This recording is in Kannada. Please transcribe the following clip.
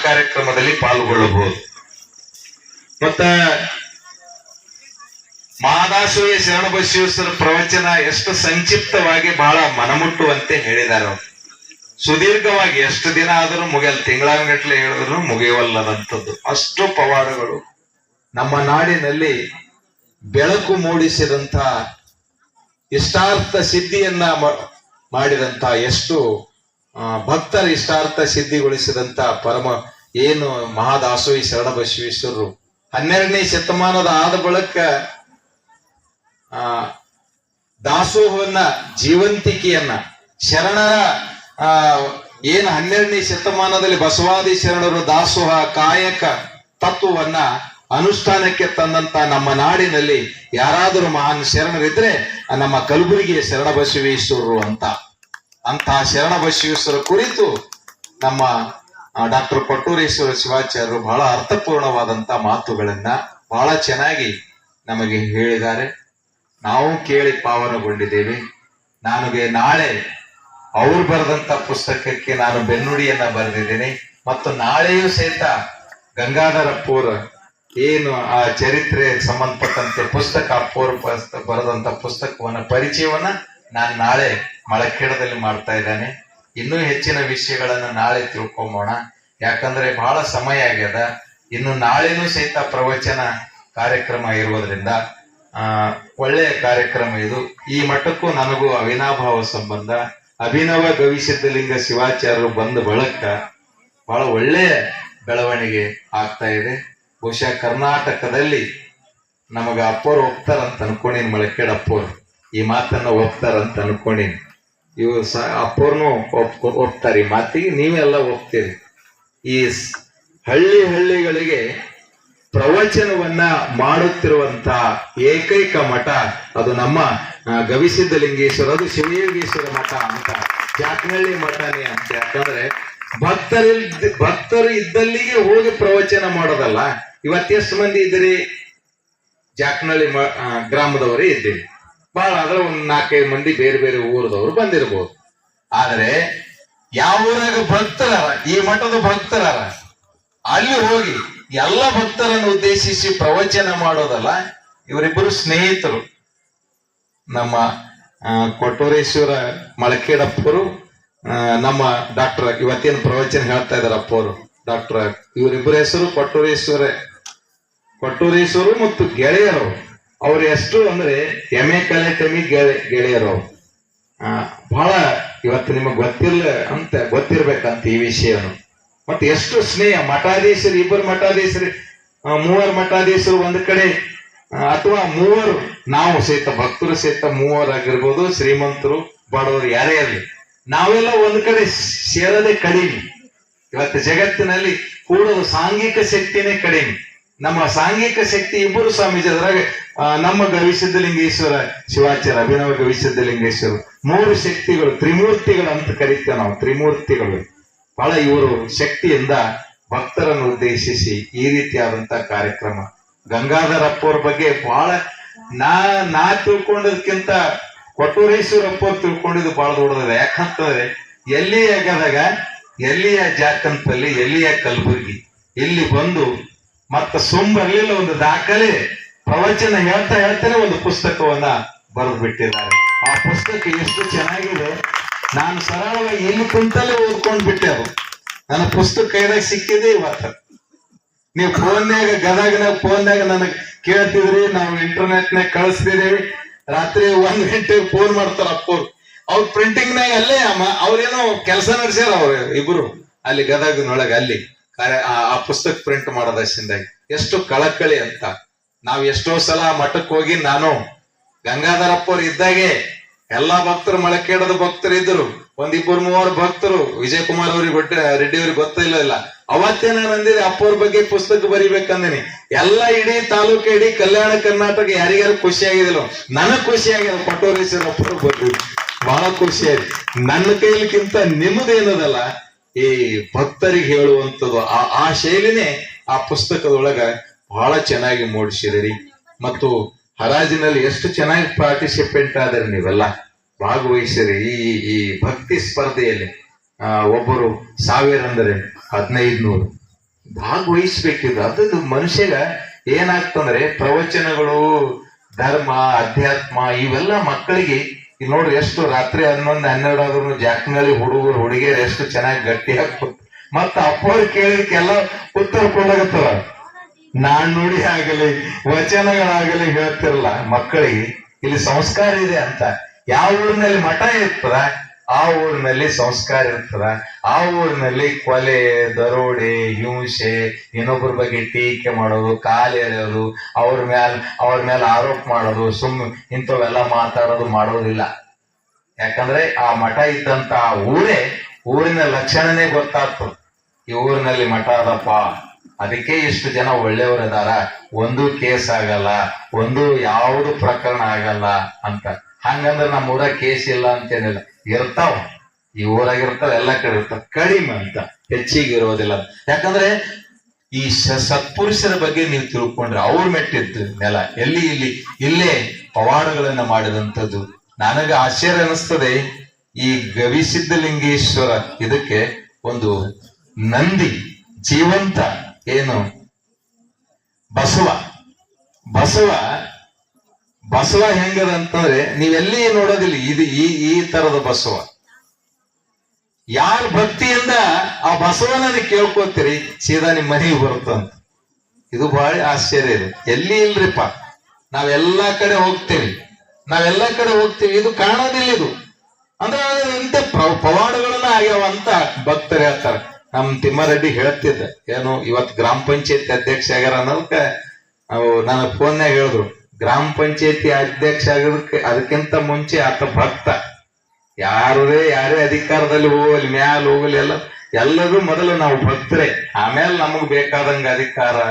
ಕಾರ್ಯಕ್ರಮದಲ್ಲಿ ಪಾಲ್ಗೊಳ್ಳಬಹುದು. ಮತ್ತ ಮಹಾದಾಸೋಹಿ ಶರಣಬಸವೇಶ್ವರ ಪ್ರವಚನ ಎಷ್ಟು ಸಂಕ್ಷಿಪ್ತವಾಗಿ ಬಹಳ ಮನಮುಟ್ಟುವಂತೆ ಹೇಳಿದ್ದಾರೆ ಅವರು. ಸುದೀರ್ಘವಾಗಿ ಎಷ್ಟು ದಿನ ಆದರೂ ಮುಗಿಯಲ್ಲ, ತಿಂಗಳಾನ್ಗಟ್ಲೆ ಹೇಳಿದ್ರು ಮುಗಿಯವಲ್ಲದಂಥದ್ದು ಅಷ್ಟು ಪವಾಡಗಳು ನಮ್ಮ ನಾಡಿನಲ್ಲಿ ಬೆಳಕು ಮೂಡಿಸಿದಂತ, ಇಷ್ಟಾರ್ಥ ಸಿದ್ಧಿಯನ್ನ ಮಾಡಿದಂತ, ಎಷ್ಟು ಭಕ್ತರ ಇಷ್ಟಾರ್ಥ ಸಿದ್ಧಿಗೊಳಿಸಿದಂತ ಪರಮ ಏನು ಮಹಾದಾಸೋಹಿ ಶರಣಬಸವೇಶ್ವರರು 12ನೇ ಶತಮಾನದ ಆದ ಬಳಿಕ ದಾಸೋಹವನ್ನ, ಜೀವಂತಿಕೆಯನ್ನ, ಶರಣರ ಏನು 12ನೇ ಶತಮಾನದಲ್ಲಿ ಬಸವಾದಿ ಶರಣರು ದಾಸೋಹ ಕಾಯಕ ತತ್ವವನ್ನ ಅನುಷ್ಠಾನಕ್ಕೆ ತಂದಂತ ನಮ್ಮ ನಾಡಿನಲ್ಲಿ ಯಾರಾದರೂ ಮಹಾನ್ ಶರಣರಿದ್ರೆ ನಮ್ಮ ಕಲಬುರಗಿಯ ಶರಣಬಸವೇಶ್ವರರು ಅಂತಹ ಶರಣಬಸವೇಶ್ವರ ಕುರಿತು ನಮ್ಮ ಡಾಕ್ಟರ್ ಕೊಟ್ಟೂರೇಶ್ವರ ಶಿವಾಚಾರ್ಯರು ಬಹಳ ಅರ್ಥಪೂರ್ಣವಾದಂತ ಮಾತುಗಳನ್ನ ಬಹಳ ಚೆನ್ನಾಗಿ ನಮಗೆ ಹೇಳಿದ್ದಾರೆ. ನಾವು ಕೇಳಿ ಪಾವನಗೊಂಡಿದ್ದೇವೆ. ನನಗೆ ನಾಳೆ ಅವ್ರು ಬರೆದಂತ ಪುಸ್ತಕಕ್ಕೆ ನಾನು ಬೆನ್ನುಡಿಯನ್ನ ಬರೆದಿದ್ದೇನೆ. ಮತ್ತು ನಾಳೆಯೂ ಸಹಿತ ಗಂಗಾಧರ ಅಪ್ಪೋರ್ ಏನು ಆ ಚರಿತ್ರೆ ಸಂಬಂಧಪಟ್ಟಂತೆ ಪುಸ್ತಕ ಅಪ್ಪೋರ್ ಬರೆದಂತ ಪುಸ್ತಕವನ್ನ ಪರಿಚಯವನ್ನ ನಾನು ನಾಳೆ ಮಳಖೇಡದಲ್ಲಿ ಮಾಡ್ತಾ ಇದ್ದೇನೆ. ಇನ್ನೂ ಹೆಚ್ಚಿನ ವಿಷಯಗಳನ್ನ ನಾಳೆ ತಿಳ್ಕೊಂಬೋಣ. ಯಾಕಂದ್ರೆ ಬಹಳ ಸಮಯ ಆಗ್ಯದ. ಇನ್ನು ನಾಳೆನೂ ಸಹಿತ ಪ್ರವಚನ ಕಾರ್ಯಕ್ರಮ ಇರುವುದರಿಂದ ಒಳ್ಳೆಯ ಕಾರ್ಯಕ್ರಮ ಇದು. ಈ ಮಠಕ್ಕೂ ನನಗೂ ಅವಿನಾಭಾವ ಸಂಬಂಧ. ಅಭಿನವ ಗವಿಸಿದ್ಧಲಿಂಗ ಶಿವಾಚಾರ್ಯರು ಬಂದ ಬಳಿಕ ಬಹಳ ಒಳ್ಳೆಯ ಬೆಳವಣಿಗೆ ಆಗ್ತಾ ಇದೆ. ಬಹುಶಃ ಕರ್ನಾಟಕದಲ್ಲಿ ನಮಗ ಅಪ್ಪೋರ್ ಒಪ್ತಾರಂತ ಅನ್ಕೊಂಡೇನಿ. ಮಳಖೇಡ್ ಅಪ್ಪೋರ್ ಈ ಮಾತನ್ನ ಒಪ್ತಾರಂತ ಅನ್ಕೊಂಡೇನಿ. ಇವು ಅಪ್ಪೋರ್ನು ಒಪ್ತಾರೆ ಈ ಮಾತಿಗೆ, ನೀವೆಲ್ಲ ಒಪ್ತೀರಿ. ಈ ಹಳ್ಳಿಗಳಿಗೆ ಪ್ರವಚನವನ್ನ ಮಾಡುತ್ತಿರುವಂತ ಏಕೈಕ ಮಠ ಅದು ನಮ್ಮ ಗವಿಸಿದ್ಧಲಿಂಗೇಶ್ವರ, ಅದು ಶಿವಯೋಗೇಶ್ವರ ಮಠ ಅಂತ, ಜಾಕನಹಳ್ಳಿ ಮಠನೇ ಅಂತ. ಯಾಕಂದ್ರೆ ಭಕ್ತರು ಇದ್ದಲ್ಲಿಗೆ ಹೋಗಿ ಪ್ರವಚನ ಮಾಡೋದಲ್ಲ. ಇವತ್ತೆಷ್ಟು ಮಂದಿ ಇದ್ದೀರಿ? ಜಾಕನಹಳ್ಳಿ ಗ್ರಾಮದವರೇ ಇದ್ದೀರಿ. ಬಹಳ ಆದ್ರೆ ಒಂದ್ 4-5 ಮಂದಿ ಬೇರೆ ಬೇರೆ ಊರದವರು ಬಂದಿರಬಹುದು. ಆದ್ರೆ ಯಾವ ಊರಾಗ ಭಕ್ತರಾರ, ಈ ಮಠದ ಭಕ್ತರಾರ, ಅಲ್ಲಿ ಹೋಗಿ ಎಲ್ಲ ಭಕ್ತರನ್ನು ಉದ್ದೇಶಿಸಿ ಪ್ರವಚನ ಮಾಡೋದಲ್ಲ. ಇವರಿಬ್ಬರು ಸ್ನೇಹಿತರು, ನಮ್ಮ ಕೊಟ್ಟೂರೇಶ್ವರ ಮಳಖೇಡಪ್ಪರು, ನಮ್ಮ ಡಾಕ್ಟರ್ ಇವತ್ತೇನು ಪ್ರವಚನ ಹೇಳ್ತಾ ಇದಾರೆ ಅಪ್ಪವರು ಡಾಕ್ಟರ್, ಇವರಿಬ್ಬರ ಹೆಸರು ಕೊಟ್ಟೂರೇಶ್ವರು ಮತ್ತು ಗೆಳೆಯರು. ಅವ್ರು ಎಷ್ಟು ಅಂದ್ರೆ ಎಮ್ಮೆ ಕಲೆಟಮಿ ಗೆಳೆಯರು. ಬಹಳ ಇವತ್ತು ನಿಮಗೆ ಗೊತ್ತಿರ್ಬೇಕಂತ ಈ ವಿಷಯನು. ಮತ್ತೆ ಎಷ್ಟು ಸ್ನೇಹ. ಮಠಾಧೀಶರು, ಇಬ್ಬರು ಮಠಾಧೀಶರು, 3 ಮಠಾಧೀಶರು ಒಂದ್ ಕಡೆ, ಅಥವಾ 3 ನಾವು ಸಹಿತ ಭಕ್ತರು ಸಹಿತ 3 ಆಗಿರ್ಬೋದು, ಶ್ರೀಮಂತರು ಬಡವರು ಯಾರೇ ಇರಲಿ, ನಾವೆಲ್ಲ ಒಂದ್ ಕಡೆ ಸೇರದೆ ಕಡಿಮೆ. ಇವತ್ತು ಜಗತ್ತಿನಲ್ಲಿ ಕೂಡೋದು ಸಾಂಘಿಕ ಶಕ್ತಿನೇ ಕಡಿಮೆ. ನಮ್ಮ ಸಾಂಘಿಕ ಶಕ್ತಿ ಇಬ್ಬರು ಸ್ವಾಮೀಜಿ, ಅದ್ರಾಗ ನಮ್ಮ ಗವಿಸಿದ್ಧಲಿಂಗೇಶ್ವರ ಶಿವಾಚಾರ್ಯ, ಅಭಿನವ ಗವಿಸಿದ್ಧಲಿಂಗೇಶ್ವರ, 3 ಶಕ್ತಿಗಳು, ತ್ರಿಮೂರ್ತಿಗಳು ಅಂತ ಕರೀತೇವೆ ನಾವು, ತ್ರಿಮೂರ್ತಿಗಳು. ಬಹಳ ಇವರು ಶಕ್ತಿಯಿಂದ ಭಕ್ತರನ್ನು ಉದ್ದೇಶಿಸಿ ಈ ರೀತಿಯಾದಂತ ಕಾರ್ಯಕ್ರಮ. ಗಂಗಾಧರ ಅಪ್ಪೋರ್ ಬಗ್ಗೆ ಬಹಳ ನಾ ತಿಳ್ಕೊಂಡದಕ್ಕಿಂತ ಕೊಟ್ಟೂರೇಶ್ವರ ಅಪ್ಪೋರ್ ತಿಳ್ಕೊಂಡಿದ್ದು ಬಹಳ ದೊಡ್ಡದಿದೆ. ಯಾಕಂತಂದ್ರೆ ಎಲ್ಲಿಯ ಗದಗ, ಎಲ್ಲಿಯ ಜಾಕಂತಲ್ಲಿ, ಎಲ್ಲಿಯ ಕಲಬುರಗಿ, ಇಲ್ಲಿ ಬಂದು ಮತ್ತ ಬರ್ಲಿಲ್ಲ, ಒಂದು ದಾಖಲೆ ಪ್ರವಚನ ಹೇಳ್ತಾನೆ ಒಂದು ಪುಸ್ತಕವನ್ನ ಬರೆದು ಬಿಟ್ಟಿದ್ದಾರೆ. ಆ ಪುಸ್ತಕ ಎಷ್ಟು ಚೆನ್ನಾಗಿದೆ. ನಾನು ಸರಳವಾಗಿ ಇಲ್ಲಿ ಕುಂತಲ್ಲೇ ಓದ್ಕೊಂಡ್ ಬಿಟ್ಟೆ. ಅದು ನನ್ನ ಪುಸ್ತಕ ಕೈದಾಗ ಸಿಕ್ಕಿದೆ ಇವತ್ತು. ನೀವು ಫೋನ್ಯಾಗ ನನಗ್ ಕೇಳ್ತಿದ್ರಿ, ನಾವು ಇಂಟರ್ನೆಟ್ನಾಗ ಕಳಿಸ್ತಿದೇವಿ. ರಾತ್ರಿ 1 ಗಂಟೆಗೆ ಫೋನ್ ಮಾಡ್ತಾರ ಅಪ್ಪವ್ರು. ಅವ್ರ ಪ್ರಿಂಟಿಂಗ್ನಾಗ ಅಲ್ಲೇ ಅವ್ರೇನೋ ಕೆಲಸ ನಡೆಸ್ಯಾರ. ಅವ್ರು ಇಬ್ರು ಅಲ್ಲಿ ಗದಗನೊಳಗೆ ಅಲ್ಲಿ ಆ ಪುಸ್ತಕ ಪ್ರಿಂಟ್ ಮಾಡೋದಷ್ಟಿಂದಾಗಿ ಎಷ್ಟು ಕಳಕಳಿ ಅಂತ. ನಾವ್ ಎಷ್ಟೋ ಸಲ ಮಠಕ್ಕೆ ಹೋಗಿ, ನಾನು ಗಂಗಾಧರಪ್ಪವ್ರು ಇದ್ದಾಗೆ ಎಲ್ಲಾ ಭಕ್ತರು, ಮಳಖೇಡದ ಭಕ್ತರು ಇದ್ರು, 1-2-3 ಭಕ್ತರು, ವಿಜಯ್ ಕುಮಾರ್ ಅವ್ರಿಗೆ ರೆಡ್ಡಿ ಅವ್ರಿಗೆ ಗೊತ್ತಿಲ್ಲ. ಅವತ್ತೇ ನಾನು ಅಂದಿದೆ ಅಪ್ಪವ್ರ ಬಗ್ಗೆ ಪುಸ್ತಕ ಬರಿಬೇಕಂದಿನಿ. ಎಲ್ಲ ಇಡೀ ತಾಲೂಕು, ಇಡೀ ಕಲ್ಯಾಣ ಕರ್ನಾಟಕ ಯಾರಿಗಾರು ಖುಷಿ ಆಗಿದಿಲ್ಲ, ನನಗ್ ಖುಷಿ ಆಗಿದೆ. ಕೊಟ್ಟೂರೇಶ್ವರ ಅಪ್ಪವ್ರು ಬರ್ತಿದ್ರು, ಬಹಳ ಖುಷಿ ಆಯ್ತು. ನನ್ನ ಕೈಲಿಕ್ಕಿಂತ ನಿಮ್ಮದೇನದಲ್ಲ ಈ ಭಕ್ತರಿಗೆ ಹೇಳುವಂಥದ್ದು, ಆ ಶೈಲಿನೇ ಆ ಪುಸ್ತಕದೊಳಗ ಬಹಳ ಚೆನ್ನಾಗಿ ಮೂಡಿಸಿದಿರಿ. ಮತ್ತು ಹರಾಜಿನಲ್ಲಿ ಎಷ್ಟು ಚೆನ್ನಾಗಿ ಪಾರ್ಟಿಸಿಪೇಟ್ ಆದ್ರೆ ನೀವೆಲ್ಲ ಭಾಗವಹಿಸಿರಿ ಈ ಭಕ್ತಿ ಸ್ಪರ್ಧೆಯಲ್ಲಿ. ಒಬ್ಬರು 1000 ಅಂದ್ರೆ 1500, ಭಾಗವಹಿಸ್ಬೇಕಿದ್ರು. ಅದು ಮನುಷ್ಯಗ ಏನಾಗ್ತಂದ್ರೆ ಪ್ರವಚನಗಳು, ಧರ್ಮ, ಅಧ್ಯಾತ್ಮ ಇವೆಲ್ಲ ಮಕ್ಕಳಿಗೆ ಈಗ ನೋಡ್ರಿ ಎಷ್ಟು ರಾತ್ರಿ 11-12 ಆದ್ರೂ ಜಾಕ್ನಲ್ಲಿ ಹುಡುಗರು ಹುಡುಗಿಯರು ಎಷ್ಟು ಚೆನ್ನಾಗಿ ಗಟ್ಟಿಯಾಗಿ ಮತ್ತ ಅಪ್ಪವ್ರು ಕೇಳಿದಕ್ಕೆಲ್ಲ ಉತ್ತರ ಕೊಡಾಗತ್ತವ. ನಾನ್ ನುಡಿ ಆಗಲಿ ವಚನಗಳಾಗಲಿ ಹೇಳ್ತಿರಲ್ಲ ಮಕ್ಕಳಿಗೆ. ಇಲ್ಲಿ ಸಂಸ್ಕಾರ ಇದೆ ಅಂತ. ಯಾವ ಊರಿನಲ್ಲಿ ಮಠ ಇರ್ತದ ಆ ಊರಿನಲ್ಲಿ ಸಂಸ್ಕಾರ ಇರ್ತದ. ಆ ಊರಿನಲ್ಲಿ ಕೊಲೆ, ದರೋಡೆ, ಹಿಂಸೆ, ಇನ್ನೊಬ್ಬರ ಬಗ್ಗೆ ಟೀಕೆ ಮಾಡೋದು, ಕಾಲೆಳೆಯೋದು, ಅವ್ರ ಮೇಲೆ ಆರೋಪ ಮಾಡೋದು, ಇಂಥವೆಲ್ಲ ಮಾತಾಡೋದು ಮಾಡೋದಿಲ್ಲ. ಯಾಕಂದ್ರೆ ಆ ಮಠ ಇದ್ದಂತ ಆ ಊರಿನ ಲಕ್ಷಣನೇ ಗೊತ್ತಾಗ್ತದೆ. ಈ ಊರಿನಲ್ಲಿ ಮಠ ಅದಪ್ಪ, ಅದಕ್ಕೆ ಇಷ್ಟು ಜನ ಒಳ್ಳೆಯವರಿದಾರ, ಒಂದು ಕೇಸ್ ಆಗಲ್ಲ, ಒಂದು ಯಾವುದು ಪ್ರಕರಣ ಆಗಲ್ಲ ಅಂತ. ಹಂಗಂದ್ರೆ ನಮ್ಮ ಊರಾಗ ಕೇಸ್ ಇಲ್ಲ ಅಂತೇನಿಲ್ಲ, ಇರ್ತಾವ. ಈ ಊರಾಗಿರ್ತಾವ, ಎಲ್ಲ ಕಡೆ ಇರ್ತಾವ, ಕಡಿಮೆ ಅಂತ, ಹೆಚ್ಚಿಗೆ ಇರೋದಿಲ್ಲ. ಯಾಕಂದ್ರೆ ಈ ಸತ್ಪುರುಷರ ಬಗ್ಗೆ ನೀವು ತಿಳ್ಕೊಂಡ್ರೆ ಅವ್ರ ಮೆಟ್ಟಿದ್ದು ನೆಲ ಇಲ್ಲೇ ಪವಾಡಗಳನ್ನ ಮಾಡಿದಂಥದ್ದು. ನನಗೆ ಆಶ್ಚರ್ಯ ಅನಿಸ್ತದೆ. ಈ ಗವಿಸಿದ್ಧಲಿಂಗೇಶ್ವರ ಇದಕ್ಕೆ ಒಂದು ನಂದಿ ಜೀವಂತ ಏನು ಬಸವ ಹೆಂಗದ ಅಂತಂದ್ರೆ ನೀವೆಲ್ಲಿ ನೋಡೋದಿಲ್ಲ. ಇದು ಈ ತರದ ಬಸವ. ಯಾರ ಭಕ್ತಿಯಿಂದ ಆ ಬಸವನ ಕೇಳ್ಕೊತೀರಿ ಸೀದಾ ನಿಮ್ ಮನೆಗೆ ಬರುತ್ತಂತ. ಇದು ಬಹಳ ಆಶ್ಚರ್ಯ ಇದೆ. ಎಲ್ಲಿ ಇಲ್ರಿಪ್ಪ. ನಾವೆಲ್ಲಾ ಕಡೆ ಹೋಗ್ತೇವಿ. ಇದು ಕಾಣೋದಿಲ್ಲ. ಇದು ಅಂದ್ರೆ ಇಂಥ ಪವಾಡಗಳನ್ನ ಆಗ್ಯಾವ ಅಂತ ಭಕ್ತರು ಹೇಳ್ತಾರೆ. ನಮ್ ತಿಮ್ಮಾರೆಡ್ಡಿ ಹೇಳ್ತಿದ್ದ, ಏನು ಇವತ್ತು ಗ್ರಾಮ ಪಂಚಾಯತಿ ಅಧ್ಯಕ್ಷ ಆಗ್ಯಾರ ಅನ್ನೋದಕ್ಕೆ ನನ್ನ ಫೋನ್ಯಾಗ ಹೇಳಿದ್ರು. ಗ್ರಾಮ ಪಂಚಾಯತಿ ಅಧ್ಯಕ್ಷ ಆಗೋದಕ್ಕೆ ಅದಕ್ಕಿಂತ ಮುಂಚೆ ಆತ ಭಕ್ತ. ಯಾರೇ ಅಧಿಕಾರದಲ್ಲಿ ಹೋಗಲಿ, ಮ್ಯಾಲ ಹೋಗಲಿ, ಎಲ್ಲರೂ ಮೊದಲು ನಾವು ಭಕ್ತರೇ. ಆಮೇಲೆ ನಮಗ್ ಬೇಕಾದಂಗ ಅಧಿಕಾರ